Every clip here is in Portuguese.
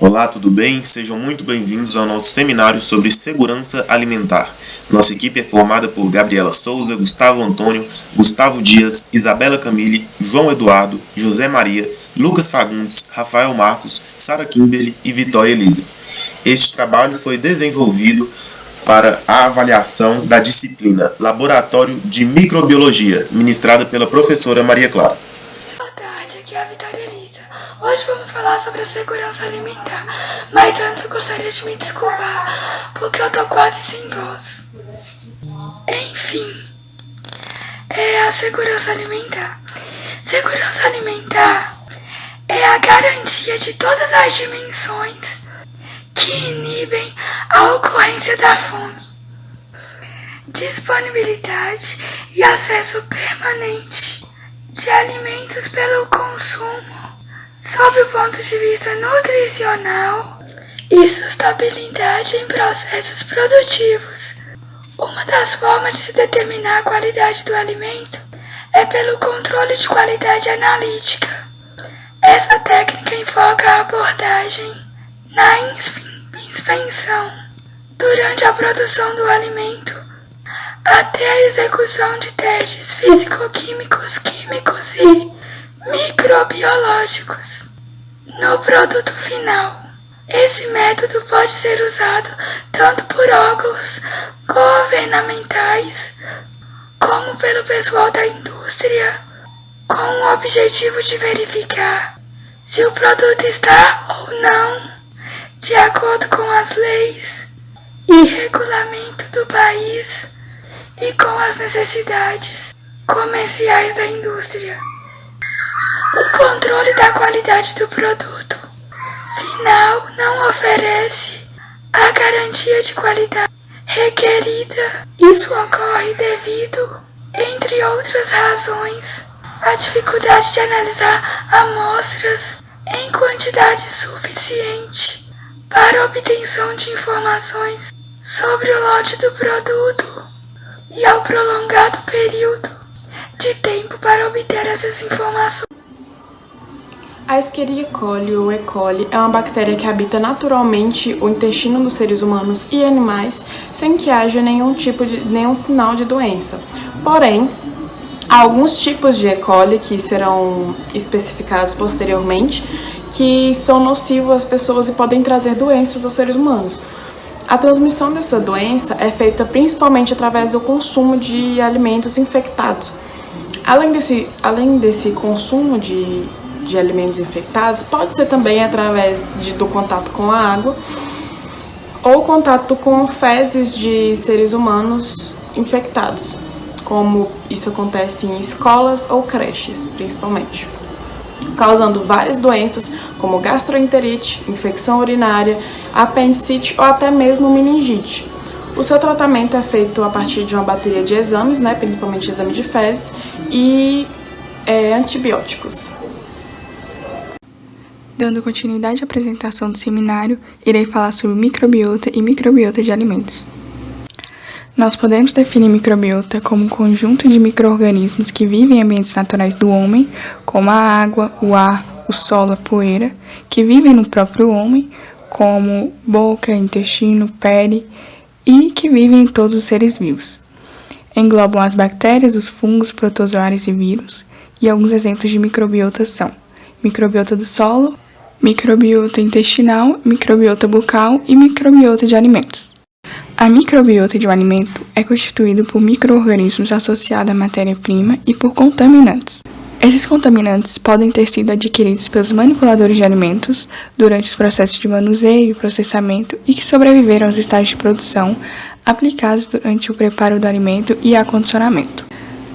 Olá, tudo bem? Sejam muito bem-vindos ao nosso seminário sobre segurança alimentar. Nossa equipe é formada por Gabriela Souza, Gustavo Antônio, Gustavo Dias, Isabela Camille, João Eduardo, José Maria, Lucas Fagundes, Rafael Marcos, Sara Kimberly e Vitória Elisa. Este trabalho foi desenvolvido para a avaliação da disciplina Laboratório de Microbiologia, ministrada pela professora Maria Clara. Boa tarde, aqui é a Vitória Elisa. Hoje vamos falar sobre a segurança alimentar, mas antes eu gostaria de me desculpar, porque eu tô quase sem voz. Enfim, a segurança alimentar. Segurança alimentar é a garantia de todas as dimensões que inibem a ocorrência da fome, disponibilidade e acesso permanente de alimentos pelo consumo, sob o ponto de vista nutricional e sustentabilidade em processos produtivos. Uma das formas de se determinar a qualidade do alimento é pelo controle de qualidade analítica. Essa técnica enfoca a abordagem na inspeção durante a produção do alimento até a execução de testes físico-químicos, químicos e microbiológicos no produto final. Esse método pode ser usado tanto por órgãos governamentais como pelo pessoal da indústria, com o objetivo de verificar se o produto está ou não de acordo com as leis e regulamento do país e com as necessidades comerciais da indústria. O controle da qualidade do produto final não oferece a garantia de qualidade requerida. Isso ocorre devido, entre outras razões, à dificuldade de analisar amostras em quantidade suficiente para obtenção de informações sobre o lote do produto e ao prolongado período de tempo para obter essas informações. A Escherichia coli ou E. coli é uma bactéria que habita naturalmente o intestino dos seres humanos e animais sem que haja nenhum sinal de doença. Porém, há alguns tipos de E. coli que serão especificados posteriormente que são nocivos às pessoas e podem trazer doenças aos seres humanos. A transmissão dessa doença é feita principalmente através do consumo de alimentos infectados. Além desse consumo de alimentos infectados, pode ser também através do contato com a água ou contato com fezes de seres humanos infectados, como isso acontece em escolas ou creches, principalmente, causando várias doenças como gastroenterite, infecção urinária, apendicite ou até mesmo meningite. O seu tratamento é feito a partir de uma bateria de exames, principalmente exame de fezes, e antibióticos. Dando continuidade à apresentação do seminário, irei falar sobre microbiota e microbiota de alimentos. Nós podemos definir microbiota como um conjunto de micro-organismos que vivem em ambientes naturais do homem, como a água, o ar, o solo, a poeira, que vivem no próprio homem, como boca, intestino, pele, e que vivem em todos os seres vivos. Englobam as bactérias, os fungos, protozoários e vírus, e alguns exemplos de microbiota são microbiota do solo, microbiota intestinal, microbiota bucal e microbiota de alimentos. A microbiota de um alimento é constituída por micro-organismos associados à matéria-prima e por contaminantes. Esses contaminantes podem ter sido adquiridos pelos manipuladores de alimentos durante os processos de manuseio e processamento e que sobreviveram aos estágios de produção aplicados durante o preparo do alimento e acondicionamento.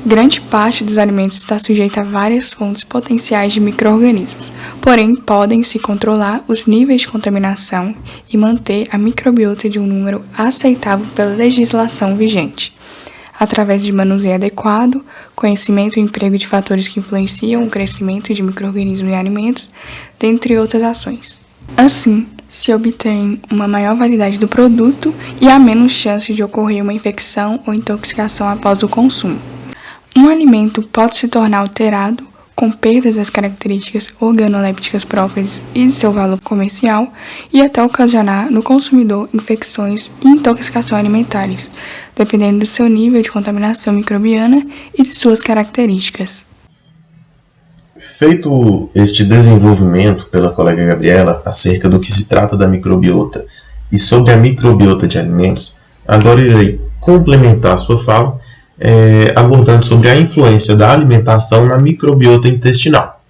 Grande parte dos alimentos está sujeita a várias fontes potenciais de micro-organismos, porém podem-se controlar os níveis de contaminação e manter a microbiota de um número aceitável pela legislação vigente, através de manuseio adequado, conhecimento e emprego de fatores que influenciam o crescimento de micro-organismos em alimentos, dentre outras ações. Assim, se obtém uma maior validade do produto e há menos chance de ocorrer uma infecção ou intoxicação após o consumo. Um alimento pode se tornar alterado com perdas das características organolépticas próprias e de seu valor comercial, e até ocasionar no consumidor infecções e intoxicação alimentares, dependendo do seu nível de contaminação microbiana e de suas características. Feito este desenvolvimento pela colega Gabriela acerca do que se trata da microbiota e sobre a microbiota de alimentos, agora irei complementar sua fala abordando sobre a influência da alimentação na microbiota intestinal.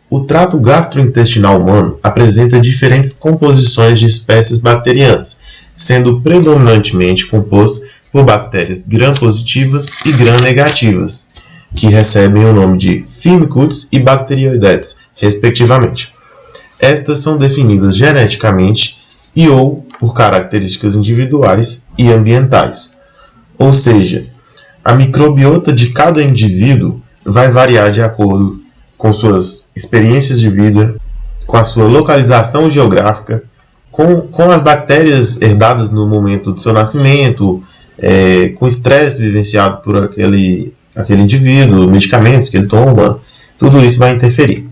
O trato gastrointestinal humano apresenta diferentes composições de espécies bacterianas, sendo predominantemente composto por bactérias gram-positivas e gram-negativas, que recebem o nome de Firmicutes e Bacteroidetes, respectivamente. Estas são definidas geneticamente e ou por características individuais e ambientais. Ou seja, a microbiota de cada indivíduo vai variar de acordo com suas experiências de vida, com a sua localização geográfica, com as bactérias herdadas no momento do seu nascimento, com o estresse vivenciado por aquele indivíduo, medicamentos que ele toma, tudo isso vai interferir.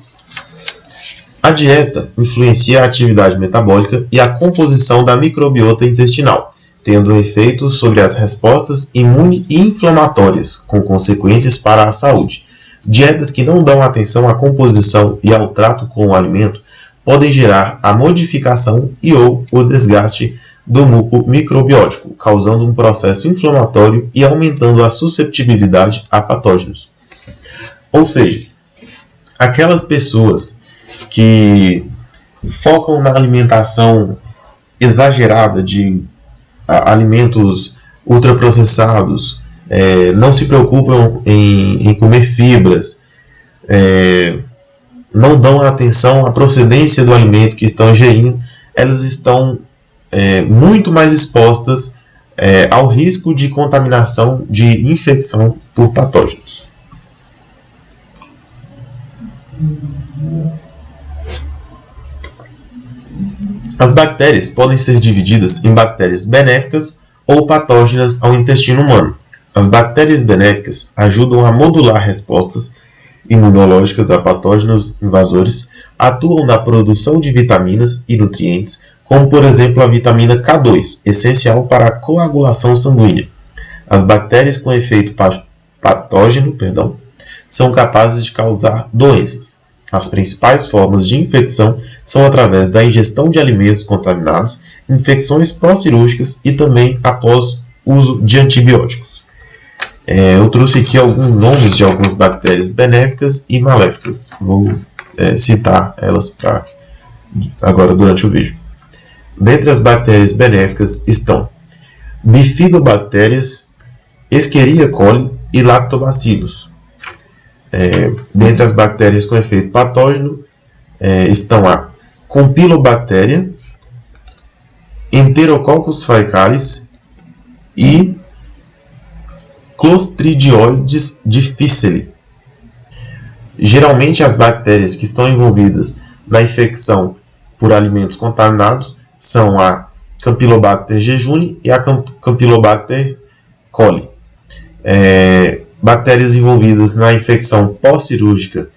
A dieta influencia a atividade metabólica e a composição da microbiota intestinal, tendo um efeito sobre as respostas imune e inflamatórias, com consequências para a saúde. Dietas que não dão atenção à composição e ao trato com o alimento podem gerar a modificação e ou o desgaste do muco microbiótico, causando um processo inflamatório e aumentando a susceptibilidade a patógenos. Ou seja, aquelas pessoas que focam na alimentação exagerada de alimentos ultraprocessados, não se preocupam em comer fibras, não dão atenção à procedência do alimento que estão ingerindo, elas estão muito mais expostas ao risco de contaminação, de infecção por patógenos. As bactérias podem ser divididas em bactérias benéficas ou patógenas ao intestino humano. As bactérias benéficas ajudam a modular respostas imunológicas a patógenos invasores, atuam na produção de vitaminas e nutrientes, como por exemplo a vitamina K2, essencial para a coagulação sanguínea. As bactérias com efeito patógeno são capazes de causar doenças. As principais formas de infecção são através da ingestão de alimentos contaminados, infecções pós-cirúrgicas e também após uso de antibióticos. Eu trouxe aqui alguns nomes de algumas bactérias benéficas e maléficas. Vou citar elas agora durante o vídeo. Dentre as bactérias benéficas estão bifidobactérias, Escherichia coli e lactobacillus. Dentre as bactérias com efeito patógeno estão a Campylobacteria, Enterococcus faecalis e Clostridioides difficile. Geralmente as bactérias que estão envolvidas na infecção por alimentos contaminados são a Campylobacter jejuni e a Campylobacter coli. Bactérias envolvidas na infecção pós-cirúrgica,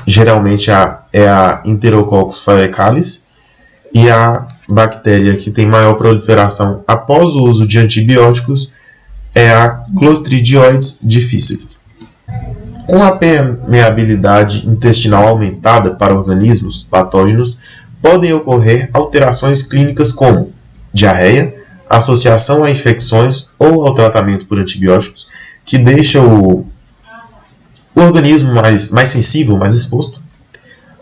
geralmente é a Enterococcus faecalis, e a bactéria que tem maior proliferação após o uso de antibióticos é a Clostridioides difficile. Com a permeabilidade intestinal aumentada para organismos patógenos, podem ocorrer alterações clínicas como diarreia, associação a infecções ou ao tratamento por antibióticos, que deixa o organismo mais sensível, mais exposto,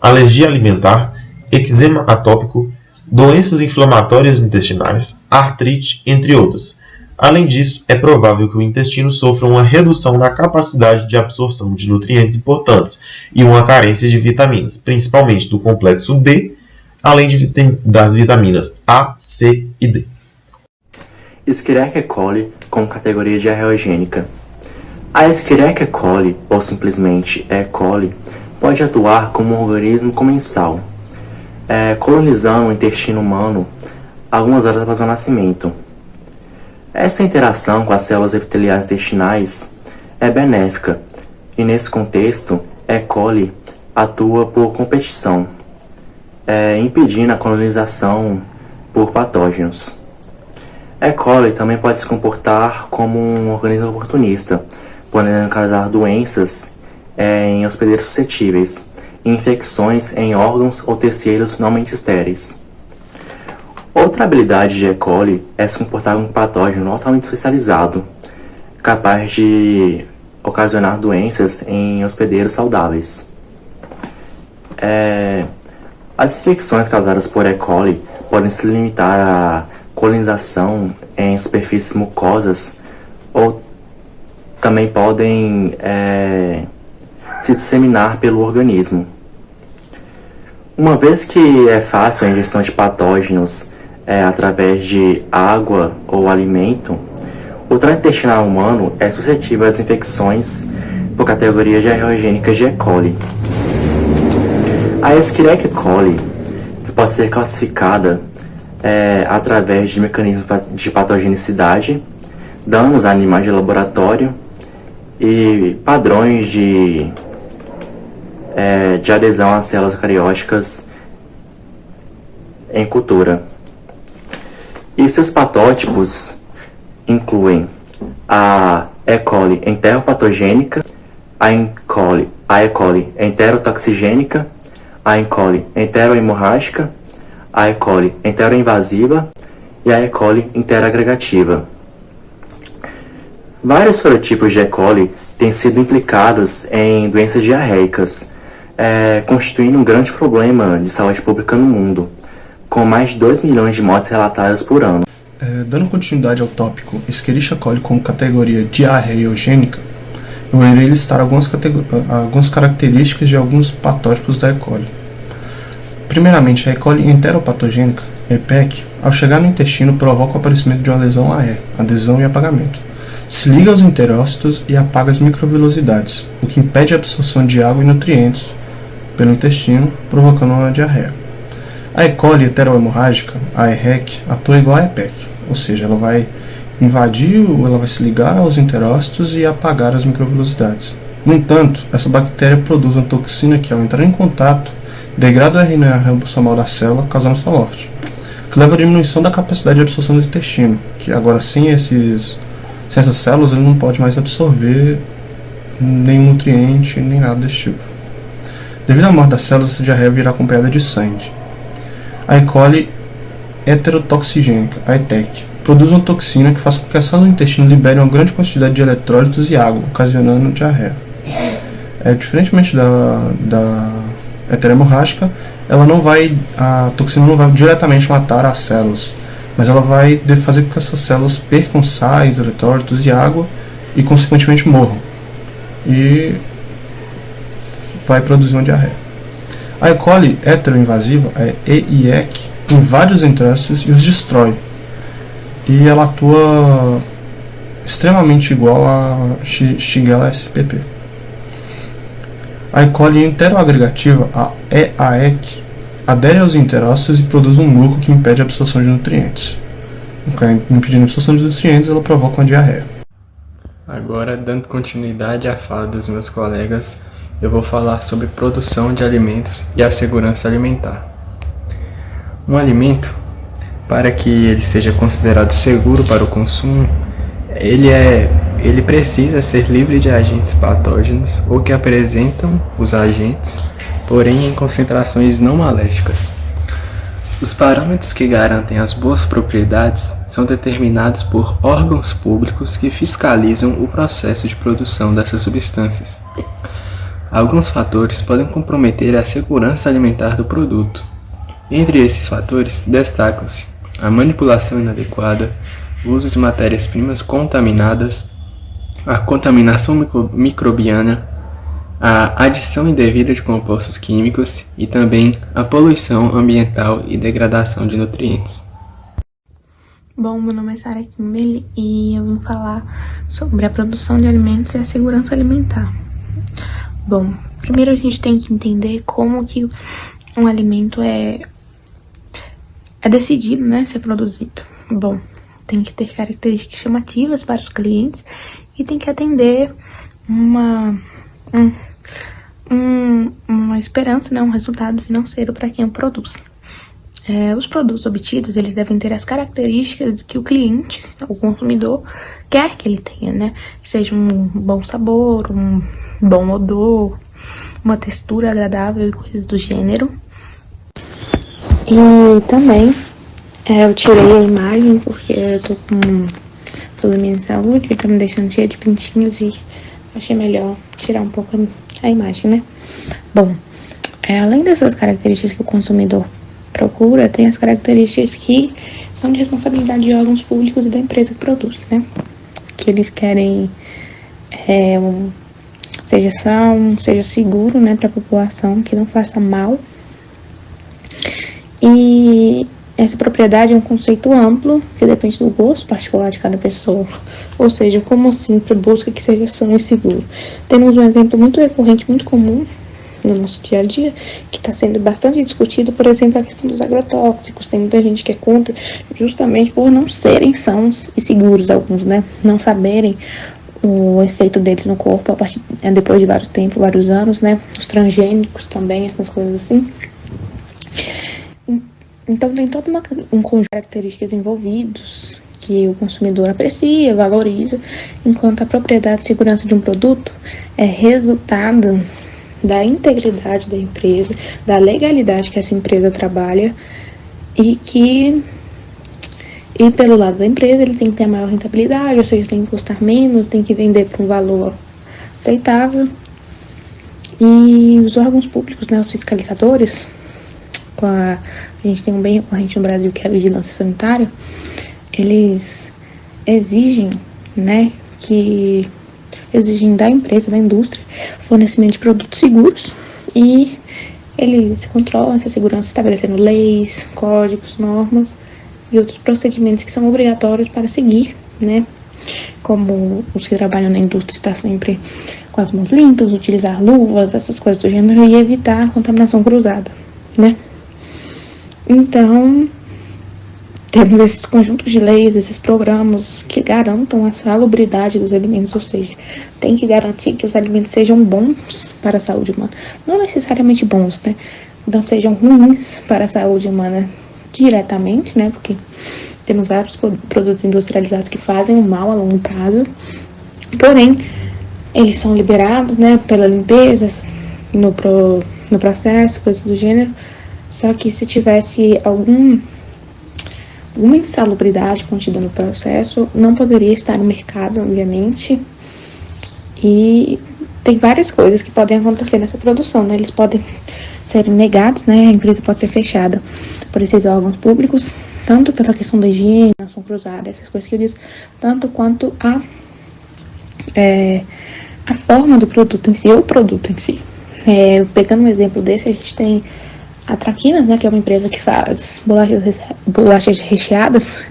alergia alimentar, eczema atópico, doenças inflamatórias intestinais, artrite, entre outras. Além disso, é provável que o intestino sofra uma redução na capacidade de absorção de nutrientes importantes e uma carência de vitaminas, principalmente do complexo B, além das vitaminas A, C e D. Escherichia coli com categoria diarreogênica. A Escherichia coli, ou simplesmente E. coli, pode atuar como um organismo comensal, colonizando o intestino humano algumas horas após o nascimento. Essa interação com as células epiteliais intestinais é benéfica, E nesse contexto, E. coli atua por competição, impedindo a colonização por patógenos. E. coli também pode se comportar como um organismo oportunista, podendo causar doenças em hospedeiros suscetíveis e infecções em órgãos ou tecidos normalmente estéreis. Outra habilidade de E. coli é se comportar como um patógeno altamente especializado, capaz de ocasionar doenças em hospedeiros saudáveis. As infecções causadas por E. coli podem se limitar à colonização em superfícies mucosas ou também podem se disseminar pelo organismo. Uma vez que é fácil a ingestão de patógenos através de água ou alimento, o trato intestinal humano é suscetível às infecções por categoria diarreogênica de E. coli. A Escherichia coli, que pode ser classificada através de mecanismos de patogenicidade, danos a animais de laboratório e padrões de adesão às células eucarióticas em cultura. E seus patótipos incluem a E. coli enteropatogênica, a E. coli enterotoxigênica, a E. coli enterohemorrágica, a E. coli enteroinvasiva e a E. coli interagregativa. Vários sorotipos de E. coli têm sido implicados em doenças diarreicas, constituindo um grande problema de saúde pública no mundo, com mais de 2 milhões de mortes relatadas por ano. Dando continuidade ao tópico Escherichia coli como categoria diarreogênica, eu irei listar algumas características de alguns patótipos da E. coli. Primeiramente, a E. coli enteropatogênica, EPEC, ao chegar no intestino provoca o aparecimento de uma lesão AE, adesão e apagamento. Se liga aos enterócitos e apaga as microvilosidades, o que impede a absorção de água e nutrientes pelo intestino, provocando uma diarreia. A E. coli heterohemorrágica, a EHEC, atua igual a EPEC, ou seja, ela vai invadir ou ela vai se ligar aos enterócitos e apagar as microvilosidades. No entanto, essa bactéria produz uma toxina que, ao entrar em contato, degrada o RNA ribossomal da célula, causando sua morte, que leva à diminuição da capacidade de absorção do intestino, que agora sem essas células ele não pode mais absorver nenhum nutriente, nem nada desse tipo. Devido à morte das células, essa diarreia virá acompanhada de sangue. A E. coli heterotoxigênica, a ETEC, produz uma toxina que faz com que as células do intestino liberem uma grande quantidade de eletrólitos e água, ocasionando diarreia. Diferentemente da heterohemorrágica, a toxina não vai diretamente matar as células, mas ela vai fazer com que essas células percam sais, eletrólitos e água e, consequentemente, morram. E vai produzir uma diarreia. A E. coli heteroinvasiva, a EIEC, invade os enterócitos e os destrói. E ela atua extremamente igual a Shigella spp. A E. coli enteroagregativa, a EAEC, adere aos enterócitos e produz um muco que impede a absorção de nutrientes. Impedindo a absorção de nutrientes, ela provoca uma diarreia. Agora, dando continuidade à fala dos meus colegas, eu vou falar sobre produção de alimentos e a segurança alimentar. Um alimento, para que ele seja considerado seguro para o consumo, ele precisa ser livre de agentes patógenos ou que apresentam os agentes, porém em concentrações não maléficas. Os parâmetros que garantem as boas propriedades são determinados por órgãos públicos que fiscalizam o processo de produção dessas substâncias. Alguns fatores podem comprometer a segurança alimentar do produto. Entre esses fatores, destacam-se a manipulação inadequada, o uso de matérias-primas contaminadas, a contaminação microbiana, a adição indevida de compostos químicos e também a poluição ambiental e degradação de nutrientes. Bom, meu nome é Sara Kimberly e eu vim falar sobre a produção de alimentos e a segurança alimentar. Bom, primeiro a gente tem que entender como que um alimento é decidido, né, ser produzido. Bom, tem que ter características chamativas para os clientes e tem que atender uma esperança, né, um resultado financeiro para quem o produz. Os produtos obtidos, eles devem ter as características que o cliente, o consumidor, quer que ele tenha, né? Que seja um bom sabor, um bom odor, uma textura agradável e coisas do gênero. E também eu tirei a imagem porque eu tô com probleminha de saúde e tá me deixando cheia de pintinhos e achei melhor tirar um pouco a imagem, né? Bom, além dessas características que o consumidor procura, tem as características que são de responsabilidade de órgãos públicos e da empresa que produz, né? Que eles querem seja seguro, né, para a população, que não faça mal. E essa propriedade é um conceito amplo, que depende do gosto particular de cada pessoa. Ou seja, como sempre busca que seja são e seguro. Temos um exemplo muito recorrente, muito comum no nosso dia a dia, que está sendo bastante discutido, por exemplo, a questão dos agrotóxicos. Tem muita gente que é contra, justamente por não serem sãos e seguros, alguns, né? Não saberem o efeito deles no corpo depois de vários anos, né? Os transgênicos também, essas coisas assim. Então tem todo um conjunto de características envolvidos que o consumidor aprecia, valoriza, enquanto a propriedade e segurança de um produto é resultado da integridade da empresa, da legalidade que essa empresa trabalha e pelo lado da empresa ele tem que ter a maior rentabilidade, ou seja, tem que custar menos, tem que vender por um valor aceitável. E os órgãos públicos, né, os fiscalizadores, a gente tem um bem recorrente no Brasil que é a vigilância sanitária, eles exigem da empresa, da indústria, fornecimento de produtos seguros e eles controlam essa segurança estabelecendo leis, códigos, normas e outros procedimentos que são obrigatórios para seguir, né? Como os que trabalham na indústria estar sempre com as mãos limpas, utilizar luvas, essas coisas do gênero e evitar a contaminação cruzada, né? Então, temos esses conjuntos de leis, esses programas que garantam a salubridade dos alimentos, ou seja, tem que garantir que os alimentos sejam bons para a saúde humana. Não necessariamente bons, né? Não sejam ruins para a saúde humana diretamente, né? Porque temos vários produtos industrializados que fazem um mal a longo prazo. Porém, eles são liberados, né, pela limpeza, no processo, coisas do gênero. Só que se tivesse alguma insalubridade contida no processo, não poderia estar no mercado, obviamente. E tem várias coisas que podem acontecer nessa produção, né? Eles podem ser negados, né? A empresa pode ser fechada por esses órgãos públicos, tanto pela questão da higiene, ação cruzada, essas coisas que eu disse, tanto quanto a forma do produto em si, ou o produto em si. Pegando um exemplo desse, a gente tem a Traquinas, né, que é uma empresa que faz bolachas recheadas.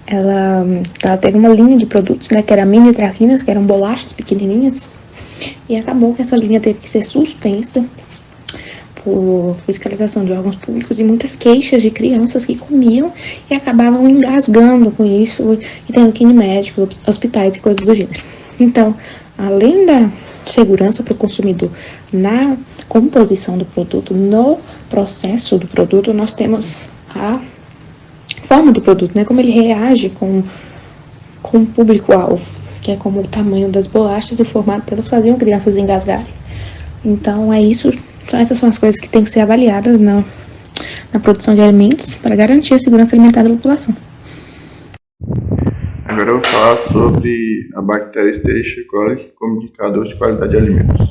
Ela teve uma linha de produtos, né, que era mini Traquinas, que eram bolachas pequenininhas, e acabou que essa linha teve que ser suspensa por fiscalização de órgãos públicos e muitas queixas de crianças que comiam e acabavam engasgando com isso e tendo que ir em médicos, hospitais e coisas do gênero. Então, além da segurança para o consumidor na composição do produto, no processo do produto, nós temos a forma do produto, né? Como ele reage com o público-alvo, que é como o tamanho das bolachas e o formato que elas faziam crianças engasgarem. Então, essas são as coisas que têm que ser avaliadas na produção de alimentos para garantir a segurança alimentar da população. Agora eu vou falar sobre a bactéria Escherichia coli como indicador de qualidade de alimentos.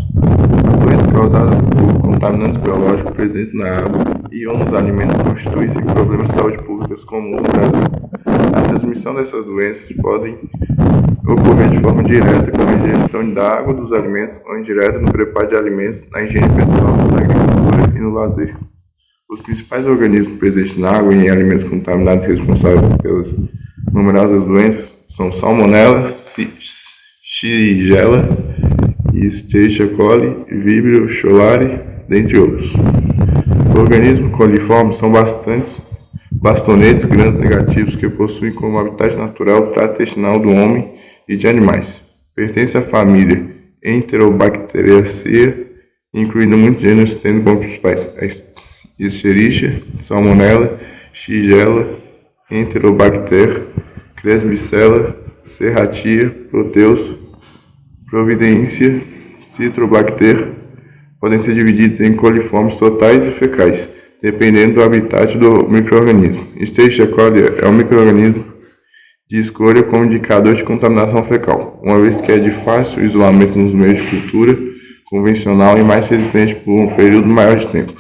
A doença causada por contaminantes biológicos presentes na água e ou nos alimentos constitui-se problemas de saúde pública comuns no Brasil. A transmissão dessas doenças podem ocorrer de forma direta com a ingestão da água dos alimentos ou indireta no preparo de alimentos, na higiene pessoal, na agricultura e no lazer. Os principais organismos presentes na água e em alimentos contaminados responsáveis pelas numerosas doenças são Salmonella, Shigella, Escherichia coli, Vibrio cholerae, dentre outros. Organismos coliformes são bastonetes gram-negativos que possuem como habitat natural o trato intestinal do homem e de animais. Pertence à família Enterobacteriaceae, incluindo muitos gêneros, tendo como principais a Escherichia, Salmonella, Shigella, Enterobacter, Cresbicella, Serratia, Proteus, Providencia, Citrobacter. Podem ser divididos em coliformes totais e fecais, dependendo do habitat do micro-organismo. Escherichia coli é um micro-organismo de escolha como indicador de contaminação fecal, uma vez que é de fácil isolamento nos meios de cultura convencional e mais resistente por um período maior de tempo.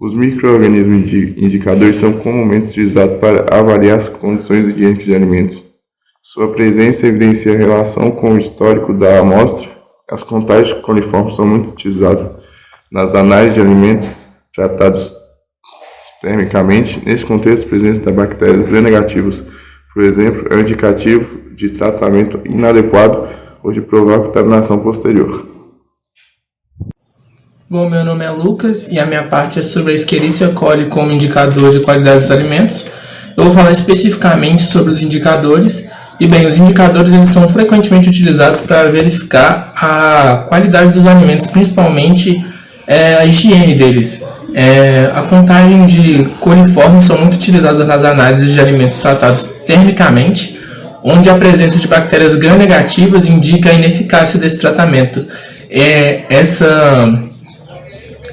Os micro-organismos indicadores são comumente utilizados para avaliar as condições higiênicas de alimentos. Sua presença evidencia a relação com o histórico da amostra. As contagens coliformes são muito utilizadas nas análises de alimentos tratados termicamente. Nesse contexto, a presença de bactérias gram-negativas, por exemplo, é um indicativo de tratamento inadequado ou de provável contaminação posterior. Bom, meu nome é Lucas e a minha parte é sobre a Escherichia coli como indicador de qualidade dos alimentos. Eu vou falar especificamente sobre os indicadores. E bem, os indicadores eles são frequentemente utilizados para verificar a qualidade dos alimentos, principalmente a higiene deles. A contagem de coliformes são muito utilizadas nas análises de alimentos tratados termicamente, onde a presença de bactérias gram-negativas indica a ineficácia desse tratamento.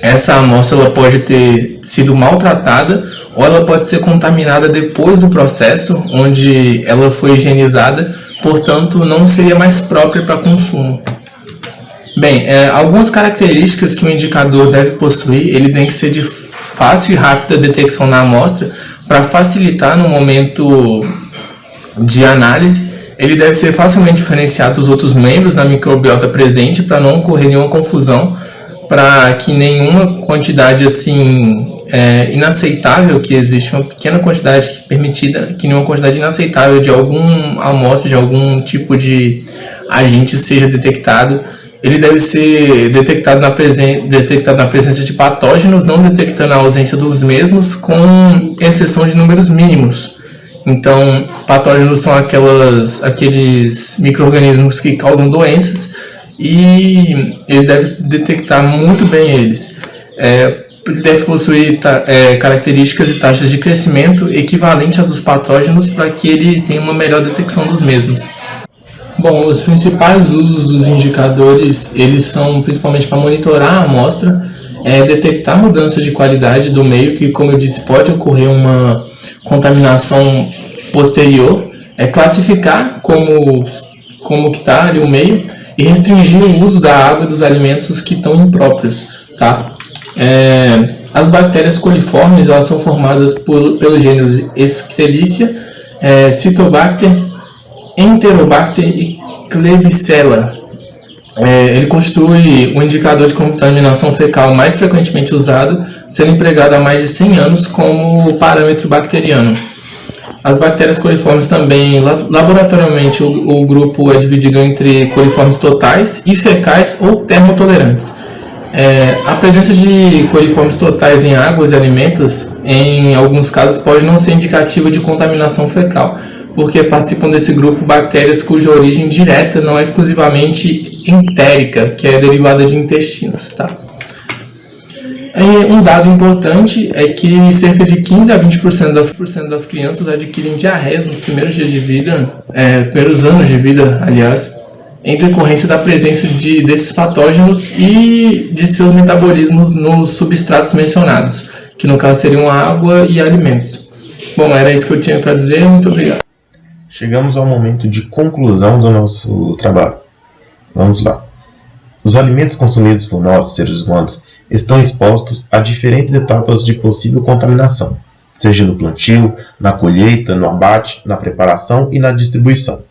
Essa amostra ela pode ter sido maltratada ou ela pode ser contaminada depois do processo, onde ela foi higienizada, portanto não seria mais própria para consumo. Bem, algumas características que o indicador deve possuir, ele tem que ser de fácil e rápida detecção na amostra, para facilitar no momento de análise. Ele deve ser facilmente diferenciado dos outros membros da microbiota presente, para não ocorrer nenhuma confusão, para que nenhuma quantidade assim inaceitável, que existe uma pequena quantidade permitida, que nenhuma quantidade inaceitável de alguma amostra, de algum tipo de agente seja detectado. Ele deve ser detectado na presença de patógenos, não detectando a ausência dos mesmos, com exceção de números mínimos. Então, patógenos são aqueles micro-organismos que causam doenças, e ele deve detectar muito bem eles. Ele deve possuir características e taxas de crescimento equivalentes às dos patógenos, para que ele tenha uma melhor detecção dos mesmos. Bom, os principais usos dos indicadores, eles são principalmente para monitorar a amostra, detectar mudança de qualidade do meio, que, como eu disse, pode ocorrer uma contaminação posterior, classificar como que está ali o meio, e restringir o uso da água e dos alimentos que estão impróprios, tá? As bactérias coliformes, elas são formadas pelos gêneros Escherichia, Citobacter, Enterobacter e Klebsiella. Ele constitui o indicador de contaminação fecal mais frequentemente usado, sendo empregado há mais de 100 anos como parâmetro bacteriano. As bactérias coliformes também, laboratorialmente, o grupo é dividido entre coliformes totais e fecais ou termotolerantes. A presença de coliformes totais em águas e alimentos, em alguns casos, pode não ser indicativa de contaminação fecal, porque participam desse grupo bactérias cuja origem direta não é exclusivamente entérica, que é derivada de intestinos, tá? Um dado importante é que cerca de 15 a 20% das crianças adquirem diarreias nos primeiros dias de vida, primeiros anos de vida, aliás, em decorrência da presença desses patógenos e de seus metabolismos nos substratos mencionados, que no caso seriam água e alimentos. Bom, era isso que eu tinha para dizer, muito obrigado. Chegamos ao momento de conclusão do nosso trabalho. Vamos lá. Os alimentos consumidos por nós, seres humanos, estão expostos a diferentes etapas de possível contaminação, seja no plantio, na colheita, no abate, na preparação e na distribuição.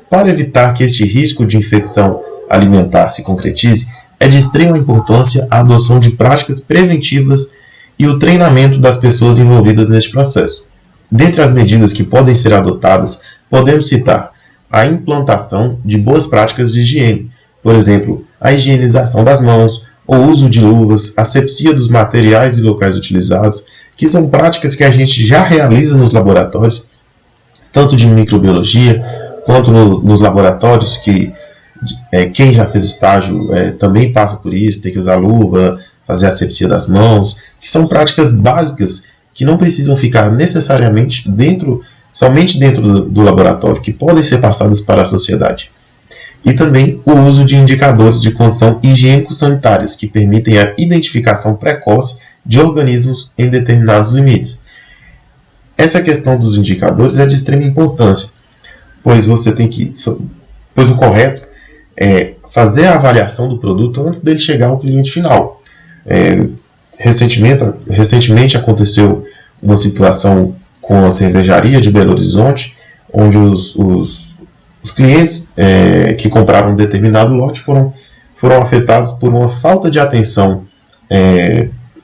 Para evitar que este risco de infecção alimentar se concretize, é de extrema importância a adoção de práticas preventivas e o treinamento das pessoas envolvidas neste processo. Dentre as medidas que podem ser adotadas, podemos citar a implantação de boas práticas de higiene, por exemplo, a higienização das mãos, o uso de luvas, asepsia dos materiais e locais utilizados, que são práticas que a gente já realiza nos laboratórios, tanto de microbiologia, quanto nos laboratórios que Quem já fez estágio também passa por isso, tem que usar luva, fazer asepsia das mãos, que são práticas básicas que não precisam ficar necessariamente somente dentro do laboratório, que podem ser passadas para a sociedade. E também o uso de indicadores de condição higiênico-sanitárias, que permitem a identificação precoce de organismos em determinados limites. Essa questão dos indicadores é de extrema importância, pois o correto é fazer a avaliação do produto antes dele chegar ao cliente final. Recentemente aconteceu uma situação com a cervejaria de Belo Horizonte, onde os clientes que compraram um determinado lote foram afetados por uma falta de atenção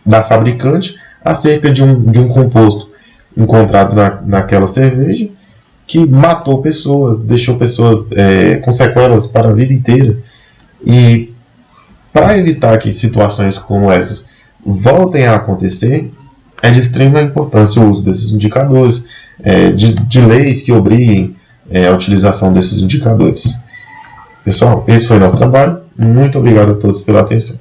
da fabricante acerca de um composto encontrado naquela cerveja, que matou pessoas, deixou pessoas com sequelas para a vida inteira. E para evitar que situações como essas voltem a acontecer, é de extrema importância o uso desses indicadores, de leis que obriguem a utilização desses indicadores. Pessoal, esse foi o nosso trabalho. Muito obrigado a todos pela atenção.